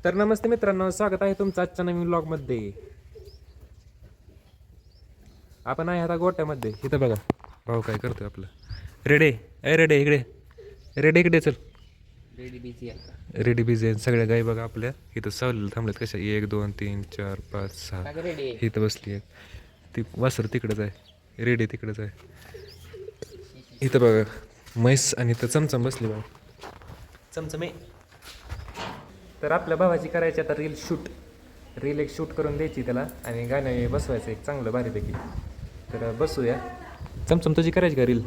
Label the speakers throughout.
Speaker 1: तर नमस्ते मित्रांनो, स्वागत आहे तुमचं आजच्या नवीन व्लॉगमध्ये. आपण आहे आता गोट्यामध्ये. इथं बघा भाऊ काय करतोय आपलं. रेडे रेडे इकडे, रेडे इकडे चल. रेडी बिझी आहे. सगळ्या गाई बघा आपल्या इथं सावलीला थांबल्यात. कशा 1 2 3 4 5 6 इथं बसली आहे. ती वासर तिकडंच आहे, रेडी तिकडंच आहे. इथं बघा म्हैस आणि इथं चमचम बसली बघा, चमचमे. तर आपल्या भावाची करायची आता रील शूट. रील एक शूट करून द्यायची त्याला आणि गाणं बसवायचं एक चांगलं भारीपैकी. तर बसूया. चमचम तुझी करायची का रील?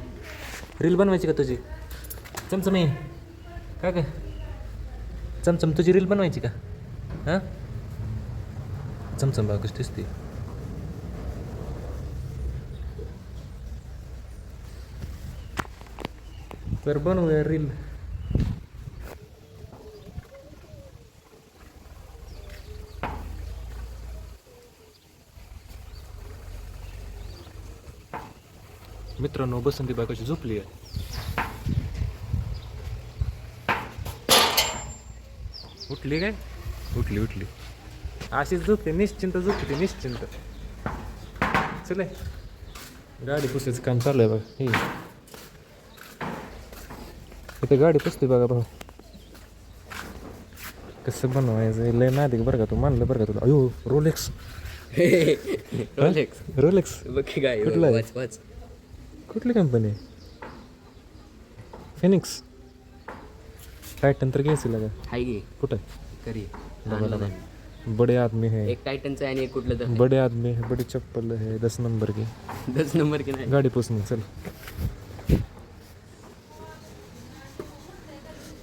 Speaker 1: रील बनवायची का तुझी चमचमे? का ग चमचम तुझी रील बनवायची का? हां चमचम बघा कशी दिसते. तर बनवूया रील. मित्रांनो बसंती बा कशी झोपली आहे. उठली काय? उठली अशीच झोपते, निश्चिंत झोपते, निश्चिंत. चले गाडी पुसायचं काम चालू आहे बघा. हे इथं गाडी पुसते बघा भाऊ. कसं बनवायचं लय नादिक बरं का तू, मानलं बरं का तुला. अयो रोलेक्स. रोलेक्स कुठला आहे? कुठली कंपनी? फिनिक्स. टायटन तर घ्यायचं लागा.
Speaker 2: हाय गे
Speaker 1: कुठं
Speaker 2: करी
Speaker 1: बड़े आदमी है.
Speaker 2: एक टायटनचं आणि एक कुठलं तर
Speaker 1: बड़े आदमी है, बड़ी चप्पल है, 10 नंबर की.
Speaker 2: 10 नंबर की नाही.
Speaker 1: गाडी पुसणे चल.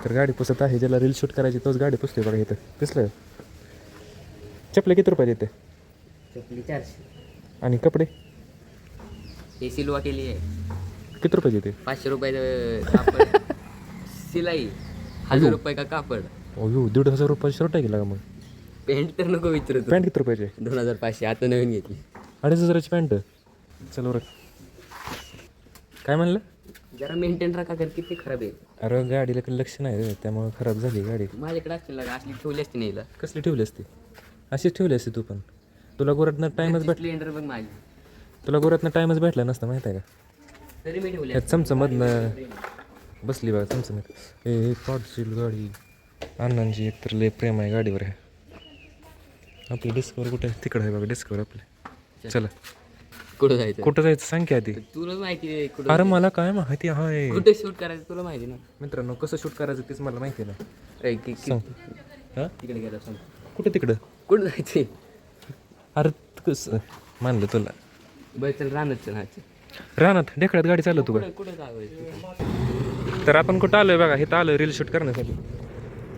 Speaker 1: तर गाडी पुसत आहे. ज्याला रील शूट करायची तोच गाडी पुसते बघा. इथं दिसलं. चपले किती रुपये देते?
Speaker 2: चपली 400
Speaker 1: आणि कपडे
Speaker 2: हे सिलवा केली आहे.
Speaker 1: किती रुपये देते?
Speaker 2: 500 रुपये कापड सिलाई, 1000 रुपये का कापड.
Speaker 1: अयो 1500 रुपये शर्ट आहे गेला मग.
Speaker 2: पॅन्ट तर नको विचारू तू.
Speaker 1: पॅन्ट किती रुपयाची?
Speaker 2: 2500 आता नवीन घेतली.
Speaker 1: 2500ची पॅन्ट. चल बरं. काय म्हणलं?
Speaker 2: जरा मेंटेन राखा कर, किती खराब आहे.
Speaker 1: अरे गाडीला काही लक्ष नाही रे, त्यामुळे खराब झाली गाडी.
Speaker 2: माझ्याकडे असते लागा असली ठेवली असते नाही.
Speaker 1: कसली ठेवली असती? अशीच ठेवली असती तू पण. तुला गोरातनं टाईमच भेट
Speaker 2: स्प्लेंडर बघ माझी.
Speaker 1: तुला गोरातनं टाईमच भेटला नसता माहिती आहे का?
Speaker 2: तरी मी ठेवली
Speaker 1: ह्या चमचमधनं बसली बघा चमचमीत. हे पाठशील गाडी. अण्णांची एकतर लय प्रेम आहे गाडीवर आहे. आपली डिस्कवर कुठे आहे? तिकडं आहे बघा डिस्कवर आपले. चला
Speaker 2: कुठं जायचं?
Speaker 1: कुठं जायचं सांग की आधी.
Speaker 2: तुला माहिती आहे कुठं?
Speaker 1: अरे मला काय माहिती आहे.
Speaker 2: कुठे शूट करायचं तुला माहिती ना.
Speaker 1: मित्रांनो कसं शूट करायचं तेच मला माहिती आहे ना. सांग. हां
Speaker 2: तिकडे गेला सांग.
Speaker 1: कुठं तिकडं?
Speaker 2: कुठं जायचंय?
Speaker 1: अरे कसं मानलं तुला.
Speaker 2: बरं चल राहणार चल.
Speaker 1: रानात ढेकळ्यात गाडी चालवतो का?
Speaker 2: कुठं जावं?
Speaker 1: तर आपण कुठं आलोय बघा. इथं आलोय रील शूट करण्यासाठी.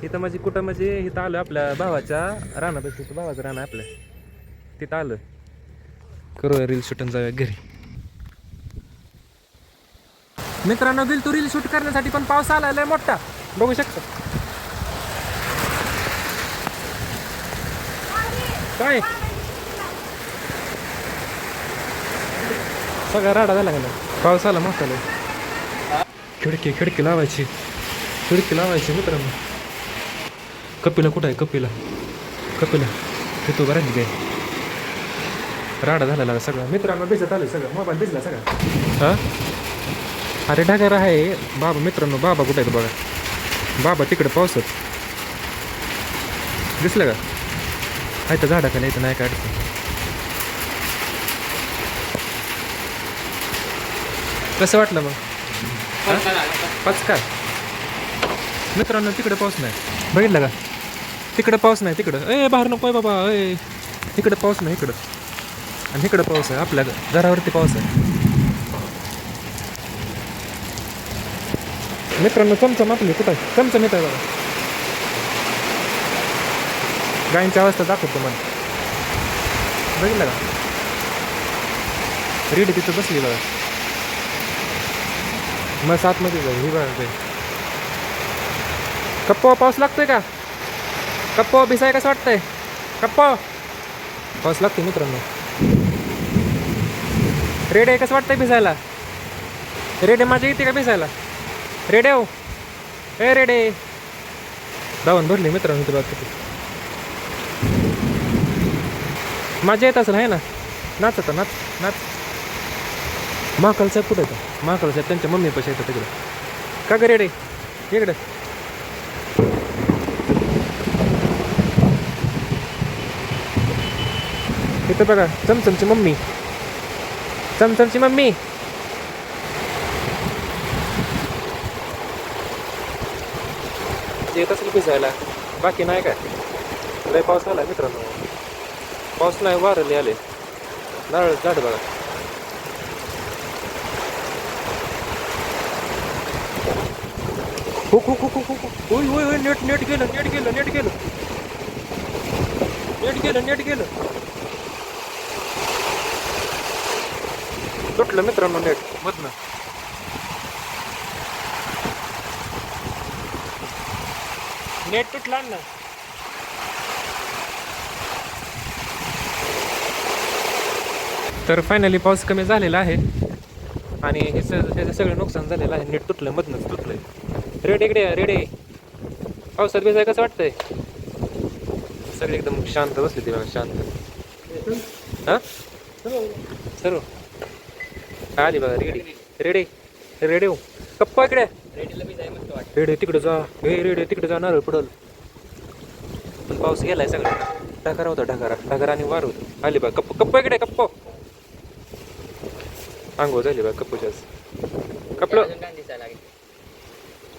Speaker 1: इथं म्हणजे कुठं म्हणजे इथं आलो आपल्या भावाच्या रानापाशी. इथं भावाचं रान आहे आपल्या. तिथं आलोय. करूया रील शूट आणि जाऊया घरी. मित्रांनो गेल तू रील शूट करण्यासाठी, पण पाऊस आलाय लय मोठा बघू शकता. काय सगळा राडा झाला का नाही? पाऊस आला मोठा लय. खिडकी लावायची. खिडकी लावायची मित्रांनो. कपिला कुठं आहे? कपिला हे तू बरं काय राडा झालेला सगळं. मित्रांनो भिजत आलं सगळं. मोबाईल भिजला सगळा. हां अरे ढगार आहे बाबा. मित्रांनो बाबा कुठं आहेत बघा. बाबा तिकडे पावसात दिसलं का? आहे तर झाडाखाली. इथं नाही काय अडचण. कसं वाटलं मग? पचका. मित्रांनो तिकडे पाऊस नाही बघितलं का? तिकडे पाऊस नाही. तिकडं बाहेर नको आहे बाबा. तिकडे पाऊस नाही इकडं. आणि इकडं पाऊस आहे. आपल्या घरावरती पाऊस आहे. मित्रांनो चमचम आपली कुठं आहे? चमचम येत आहे बघा. गायींची अवस्था दाखवतो मला. बघितलं का? रेडी तिथं बसली बघा. मग 7 मध्ये जाऊ. ही बघा कप्पो पाऊस लागतोय का? कप्पो भिसाय कसं वाटतंय? कप्पो पाऊस लागतोय मित्रांनो. रेडे कसं वाटतंय भिसायला? रेडे माझ्या येते का भिसायला? रेडे हो. रेडे धावून भरली मित्रांनो. तुला मजा येत असेल आहे ना. नाच आता नाच नाच. महाकालचा कुठं येतं महाकालच्या त्यांच्या मम्मी पैसे येतं तिकडे. का ग रेडे इकडे. इथं बघा चमचमची मम्मी. चमचमची मम्मी. येत असेल भिजायला बाकी नाही काय. लय पाऊस आला मित्रांनो. पाऊस नाही वारले आले. नारळ झाड बघा. हो हो हो हो हो. होय होय होय. नेट नेट गेलं नेट गेलं नेट गेलं नेट गेलं नेट गेलं. तुटलं मित्रांनो नेट मधनं. नेट तुटला ना. तर फायनली पाऊस कमी झालेला आहे आणि त्याचं सगळं नुकसान झालेलं आहे. नेट तुटलं मधनंच तुटलंय. रेडे इकडे रेडे. पावसात भिजाय कसं वाटतंय. सगळे एकदम शांत बसले ते बघा शांत. हां सर्व आली बघा रेडी रेडे रेडे. हो कप्पा इकडे. रेडे तिकडे जा. हे रेडे तिकडे जा नारळ पडल. पण पाऊस गेलाय सगळा. ढगारा होता ढगारा ढगारा आणि वार होतं. आली बघा कप्प कप्पा इकडे कप्प. अंघोळ झाली बघा कप्पूच्याच. कपलं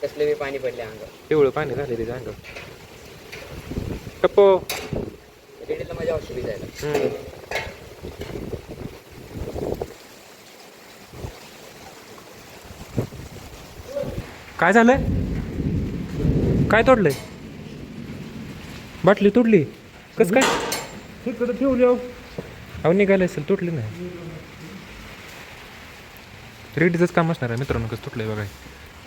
Speaker 2: कसले बी पाणी पडले अंगावर.
Speaker 1: पिवळं पाणी झाले त्याच्या अंगावर. कप्पो.
Speaker 2: रेडीला मजा औषधी जायला.
Speaker 1: काय झालंय. काय तोडलंय. बाटली तुटली. कस काय तिकडे ठेवली. अहो निघाले असेल तुटली नाही. रेडीचंच काम असणार आहे मित्रांनो. कसं तुटलंय बघा.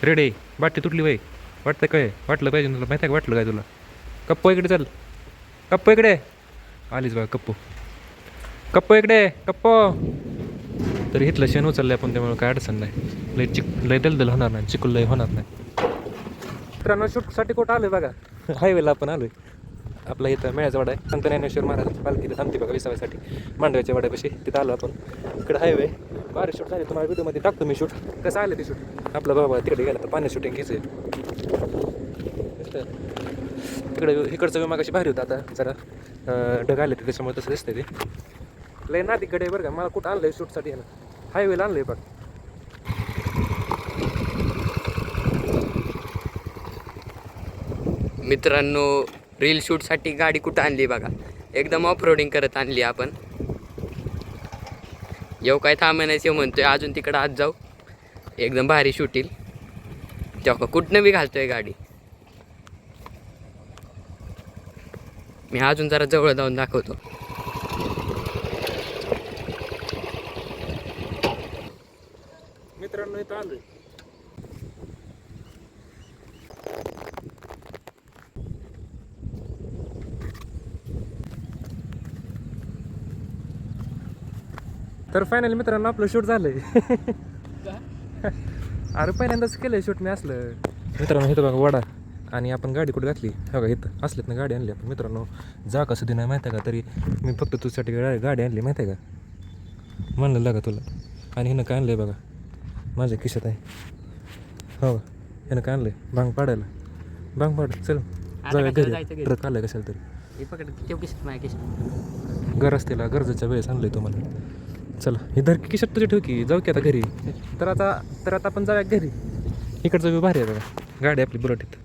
Speaker 1: रेडे बाटली तुटली बाई. वाटतं काय वाटलं पाहिजे तुला माहिती आहे का. वाटलं काय तुला. कप्पो इकडे चल. कप्पो इकडे. आलीच बघा कप्पो. कप्पो इकडे कप्पो. तरी इथलं शेण उचललं आपण त्यामुळे काय अडचण नाही. लय दलदल होणार नाही. चिकल लय होणार नाही. मित्रांनो शूटसाठी कुठं आलोय बघा. हायवेला आपण आलोय. आपला इथं मेळ्याचा वाडा आहे. संत ज्ञानेश्वर महाराज पालखी तिथं थांबते बघा विसाव्यासाठी. मांडव्याच्या वाड्यापाशी तिथं आलो आपण. इकडे हायवे भारी शूट झाले. तुम्हाला व्हिडिओमध्ये टाकतो मी शूट कसं आलं ते शूट. आपला बाबा तिकडे गेला तर पाण्यात शूटिंग घ्यायचं. तिकडे इकडचं विमा कशी भारी होतं. आता जरा ढग आले ते त्याच्यामुळे तसं दिसतंय ते. लय ना तिकडे बरं का. मला कुठं आणलंय शूटसाठी आहे ना. हायवेला आणलंय बघ.
Speaker 2: मित्रांनो रील शूटसाठी गाडी कुठं आणली बघा. एकदम ऑफ रोडिंग करत आणली आपण. येऊ काय थांबण्याचं म्हणतोय. अजून तिकडं आज जाऊ. एकदम भारी शूट येईल. तेव्हा कुठनं बी घालतोय गाडी. मी अजून जरा जवळ जाऊन दाखवतो.
Speaker 1: मित्रांनो इथं आलोय. तर फायनली मित्रांनो आपलं शूट झालंय. अरे पहिल्यांदाच केलंय शूट मी असलं. मित्रांनो इथं बघा वडा आणि आपण गाडी कुठे घातली हो का. इथं असलेत ना गाडी आणली आपण मित्रांनो. जा का सुधी नाही माहिती आहे का. तरी मी फक्त तुझ्यासाठी गाडी आणली माहिती आहे का. म्हणलं लागा तुला. आणि हिनं काय आणलंय बघा माझ्या खिशात आहे हो. हिनं काय आणलंय भांग पाडायला. भांग पाड चल जाऊया घरी. ट्रक आलाय कशाला तरी. घर असतेला गरजेच्या वेळेस आणलंय तुम्हाला. चला ही धर खिशात तुझी ठेव की. जाऊ की आता घरी. तर आता आपण जाऊया घरी. इकडचं व्यू भारी आहे बघा. गाडी आपली बुलेट इथं.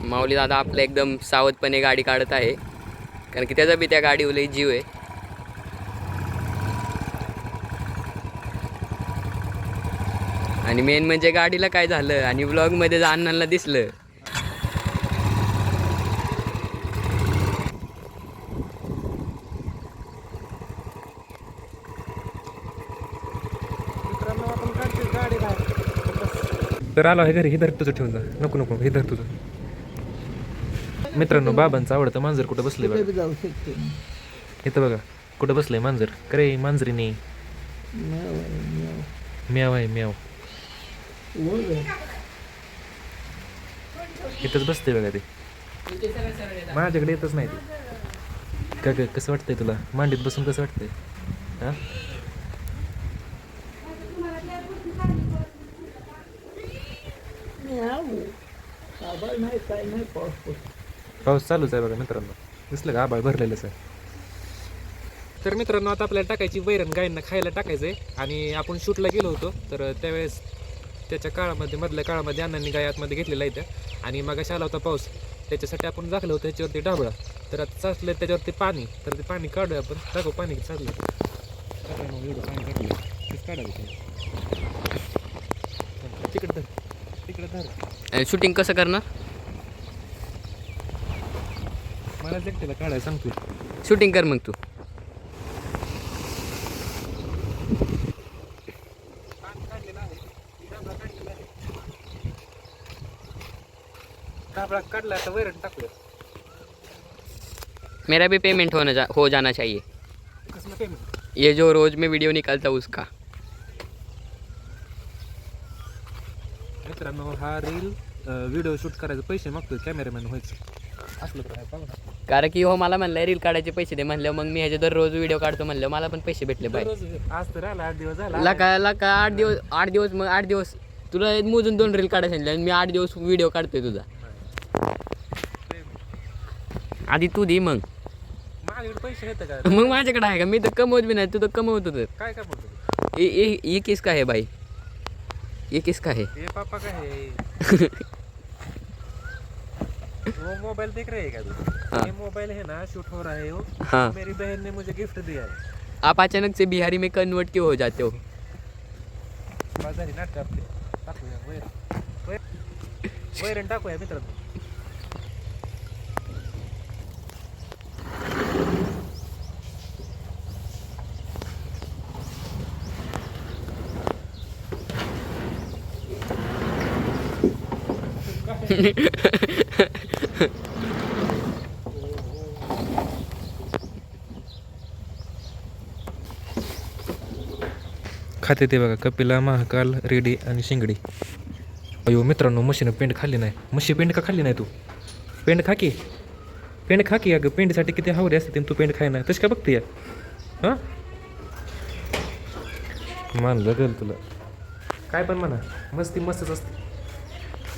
Speaker 2: माऊली दादा आपलं एकदम सावधपणे गाडी काढत आहे. कारण की त्याचा बी त्या गाडीवर लई जीव आहे. आणि मेन म्हणजे गाडीला काय झालं आणि व्लॉगमध्ये अण्णांना दिसलं.
Speaker 1: तर आलो आहे घरी. ही धर तुझं ठेवून जा. नको नको हे धर तुझं. मित्रांनो बाबांचं आवडतं मांजर कुठं बसले बघा.
Speaker 3: जाऊ शकतो.
Speaker 1: इथं बघा कुठं बसलंय मांजर. करे मांजरीने म्याव आहे म्याव. इथंच बसते बघा ते. माझ्याकडे येतच नाही ते. काय कसं वाटतंय तुला मांडीत बसून कसं वाटतंय हां? पाऊस चालूच आहे बघा मित्रांनो. दिसलं का आभाळ भरलेलंच आहे. तर मित्रांनो आता आपल्याला टाकायची वैरण गायींना खायला टाकायचं आहे. आणि आपण शूटला गेलो होतो तर त्यावेळेस त्याच्या काळामध्ये मधल्या काळामध्ये अण्णांनी गाय आतमध्ये घेतलेला आहे त्या. आणि मग आला होता पाऊस त्याच्यासाठी आपण झाकलं होतं त्याच्यावरती डाबळा. तर आता चाचलं त्याच्यावरती पाणी. तर ते पाणी काढूया आपण. दाखव पाणी चाललं एवढं पाणी टाकलं तेच काढायचं. तिकडं तिकडं धर.
Speaker 2: शूटिंग कसं करणार?
Speaker 1: मला एकट्याला काढायला सांगतो.
Speaker 2: शूटिंग कर मग तू.
Speaker 1: डाबळा काढला आता वैरण टाकूया.
Speaker 2: मेरा भी पेमेंट हो जाना चाहिए.
Speaker 1: कसलं पेमेंट?
Speaker 2: ये जो रोज में वीडियो निकालता हूँ उसका.
Speaker 1: मित्रांनो हा रील व्हिडिओ शूट करायचं पैसे मागतोय कॅमेरामॅन व्हायचं असलं तर पाहू ना.
Speaker 2: कारण की हो मला म्हणलं रील काढायचे पैसे दे म्हणलं. मग मी ह्याचे दररोज व्हिडिओ काढतो म्हणलं मला पण पैसे भेटले पाहिजे.
Speaker 1: आज तर आला 8 दिवस झाला.
Speaker 2: लका 8 दिवस मग 8 दिवस तुला मोजून 2 रील काढायला सांगितलं आणि मी 8 दिवस व्हिडिओ काढतोय तुझा. आधी तू दे मग.
Speaker 1: माझ्याकडे पैसे येतं का?
Speaker 2: मग माझ्याकडे आहे का? मी तर कमवत बी नाही. तू तर कमवतो तर.
Speaker 1: काय काय म्हणतो?
Speaker 2: ये किसका है भाई? ये किसका है?
Speaker 1: ये पापा का है? वो मोबाइल देख रहे हैं क्या तू? ये मोबाइल है ना शूट हो रहा है वो.
Speaker 2: हाँ.
Speaker 1: मेरी बहन ने मुझे गिफ्ट दिया है.
Speaker 2: आप अचानक से बिहारी में कन्वर्ट क्यों हो जाते हो?
Speaker 1: बाजारी नाटक आपले टाकूया वैरण टाकूया मित्रांनो. खाते ते बघा कपिला, महाकाल, रेडी आणि शिंगडी. अयो मित्रांनो म्हशीनं पेंड खाल्ली नाही. म्हशी पेंड का खाल्ली नाही तू? पेंड खा की. पेंड खा की. अगं पेंडीसाठी किती हावरे असते तू पेंड खाय ना. तशी का बघते या हां? मानलं गल तुला काय पण म्हणा. मस्ती मस्तच असते.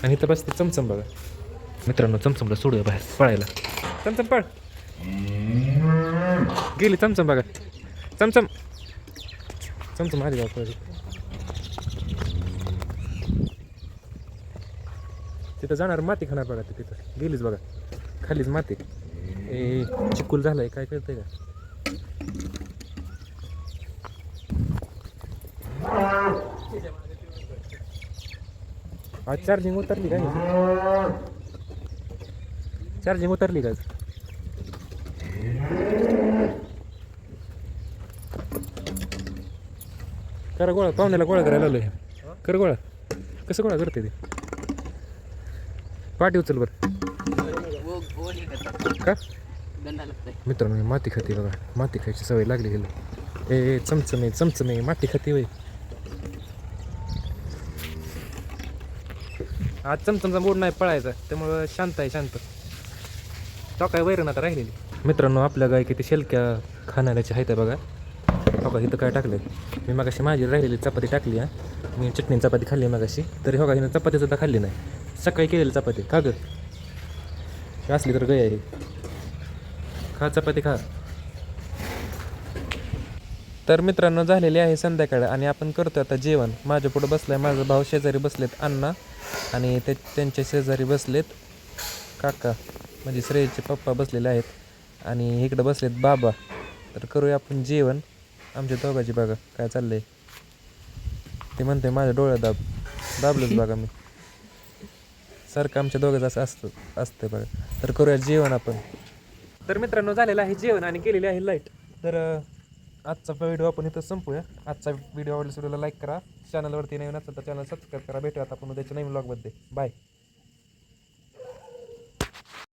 Speaker 1: आणि इथं बसते चमचम बघा मित्रांनो. चमचमला सोडूया बाहेर पळायला. चमचम पळ. गेली चमचम बघा. चमचम चमचम आली बघा. तिथं जाणार माती खाणार बघा. ते तिथं गेलीच बघा. खालीच माती. ए चिकुल झालाय काय कळतंय का? आज चार्जिंग उतरली काय? चार्जिंग उतरली का? करा गोळा. पाहुण्याला गोळा करायला आलोय. कर गोळा. कसं गोळा करते ते? पाठी उचल बरं. का मित्रांनो माती खाते बघा. माती खायची सवय लागली गेलं. ए चमचमे चमचमे माती खाते होय. आज चमचमचा मूड नाही पळायचा त्यामुळं शांत आहे शांत. तो काय वैरण आता राहिलेली. मित्रांनो आपल्या गाय किती शेलक्या खाणाऱ्याच्या आहेत बघा. हो का इथं काय टाकलं मी मगाशी माझी राहिलेली चपाती टाकली. हां मी चटणी चपाती खाल्ली मगाशी. तरी हो का हिनं चपाती सुद्धा खाल्ली नाही. सकाळी केलेली चपाती खा गं असली तर गाय आहे. खा चपाती खा. तर मित्रांनो झालेली आहे संध्याकाळ आणि आपण करतो आता जेवण. माझ्या पुढं बसलाय माझा भाऊ. शेजारी बसलेत अण्णा आणि त्यांच्या शेजारी बसलेत काका म्हणजे श्रेयचे पप्पा बसलेले आहेत. आणि इकडं बसलेत बाबा. तर करूया आपण जेवण. आमच्या दोघांची बघा काय चाललंय. ते म्हणते माझ्या डोळ्यात दाबलंच बघा मी सारखं. आमच्या दोघांचं असं असतं बघा. तर करूया जेवण आपण. तर मित्रांनो झालेलं आहे जेवण आणि गेलेली आहे लाईट. तर आजचा व्हिडिओ आपण इथं संपूया. आजचा व्हिडिओ आवडला व्हिडिओला लाईक करा. चॅनलवरती नवीन असेल तर चॅनल सबस्क्राईब करा. भेटूयात आपण उद्याच्या नवीन व्लॉगमध्ये. बाय.